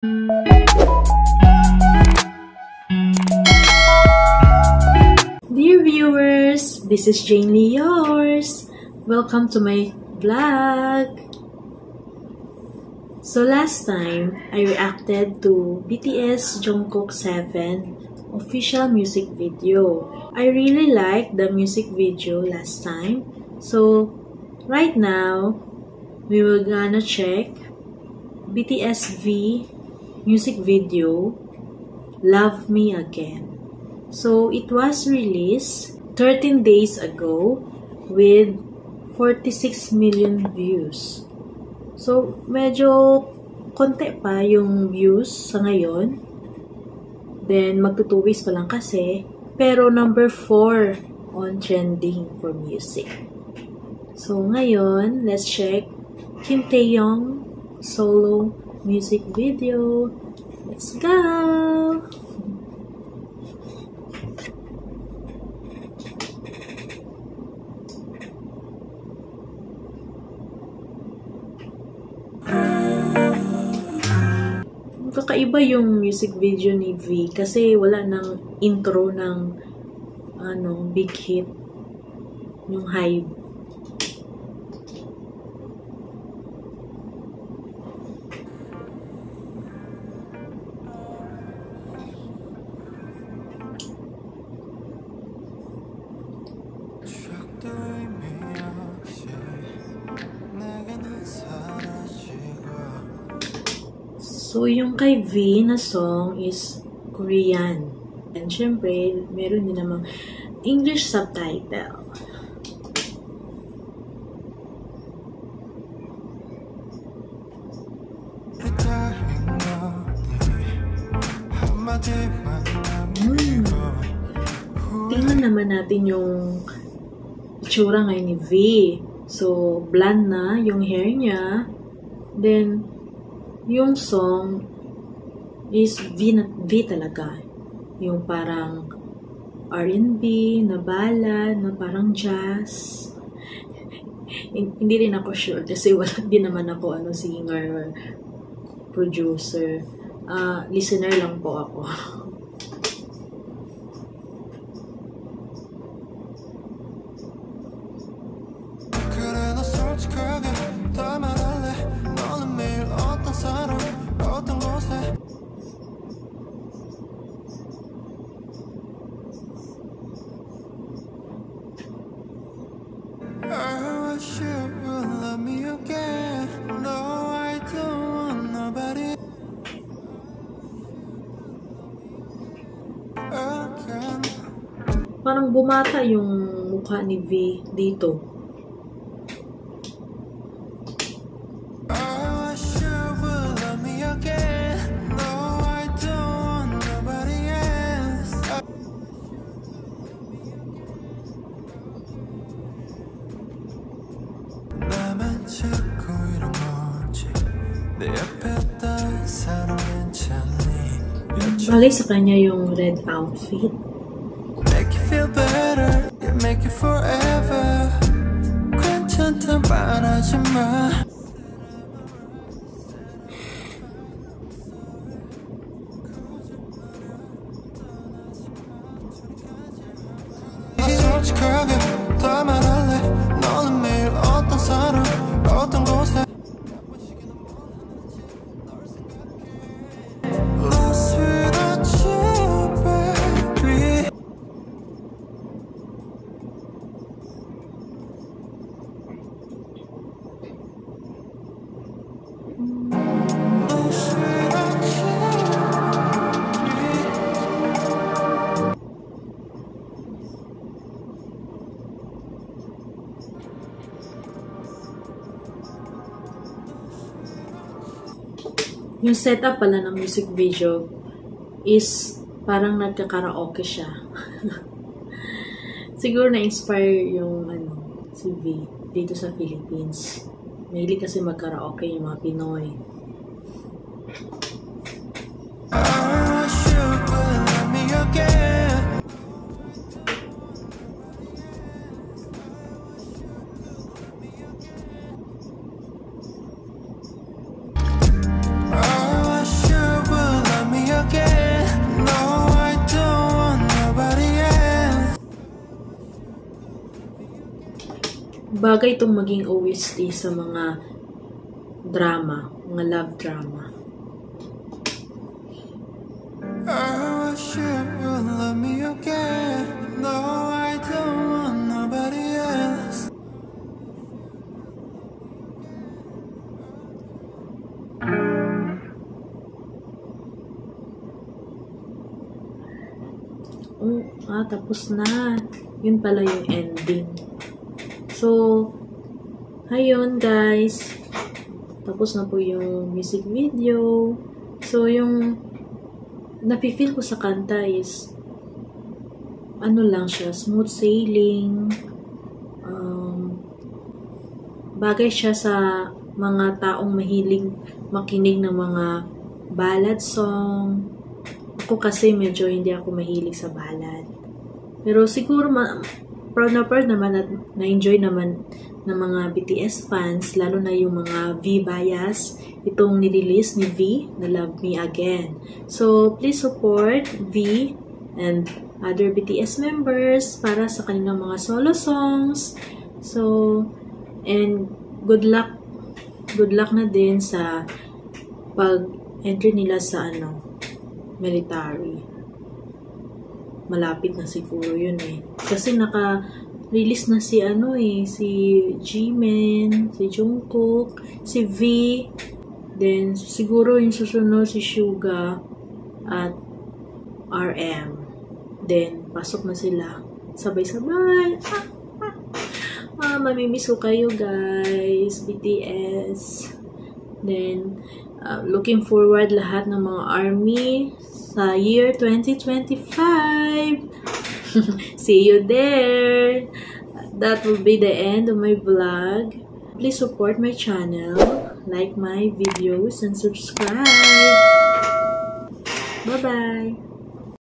Dear viewers, this is Jane Lee yours. Welcome to my vlog. So last time, I reacted to BTS Jungkook 7 official music video. I really liked the music video last time. So right now, we will gonna check BTS V music video Love Me Again. So it was released 13 days ago with 46 million views. So medyo konti pa yung views sa ngayon. Then magto 2 weeks pa lang kasi, pero number 4 on trending for music. So ngayon, let's check Kim Taeyong solo music video. Let's go! Kakaiba yung music video ni V kasi wala nang intro ng big hit, yung Hybe. So, yung kay V na song is Korean. And syempre, meron din namang English subtitle. Tingnan naman natin yung itsura ngayon ni V. So, blonde na yung hair niya. Then, yung song is V talaga. Yung parang R&B, na ballad, na parang jazz. Hindi rin ako sure kasi wala din naman ako singer or producer. Listener lang po ako. Parang bumata yung mukha ni V dito. Bagay sa kanya yung red outfit. Make you feel better, you make it forever. 괜찮다 말하지 마. 솔직하게 다 말할래. 너는 매일 어떤 사람, 어떤 곳에. Yung setup pala ng music video is parang nagka-karaoke siya. Siguro na-inspire yung si V dito sa Philippines. Mahilig kasi mag-karaoke yung mga Pinoy. bagay itong maging OST sa mga drama, mga love drama. I wish you would love me again. No, I don't want nobody else. Tapos na. Yun pala yung ending. So, ayun guys. Tapos na po yung music video. So, yung napifeel ko sa kanta is ano lang siya, smooth sailing. Bagay siya sa mga taong mahilig makinig ng mga ballad song. Ako kasi medyo hindi ako mahilig sa ballad. Pero siguro proud naman at na-enjoy naman ng mga BTS fans, lalo na yung mga V bias, itong nirelease ni V na Love Me Again. So, please support V and other BTS members para sa kanilang mga solo songs. So, and good luck na din sa pag-entry nila sa military. Malapit na siguro yun eh. Kasi naka-release na si si Jimin, si Jungkook, si V, then siguro yung susunod si Suga at RM. Then, pasok na sila. Sabay-sabay. Mamimiss ko kayo guys, BTS. Then, looking forward lahat ng mga ARMY sa year 2025. See you there. That will be the end of my vlog. Please support my channel, like my videos, and subscribe. Bye-bye.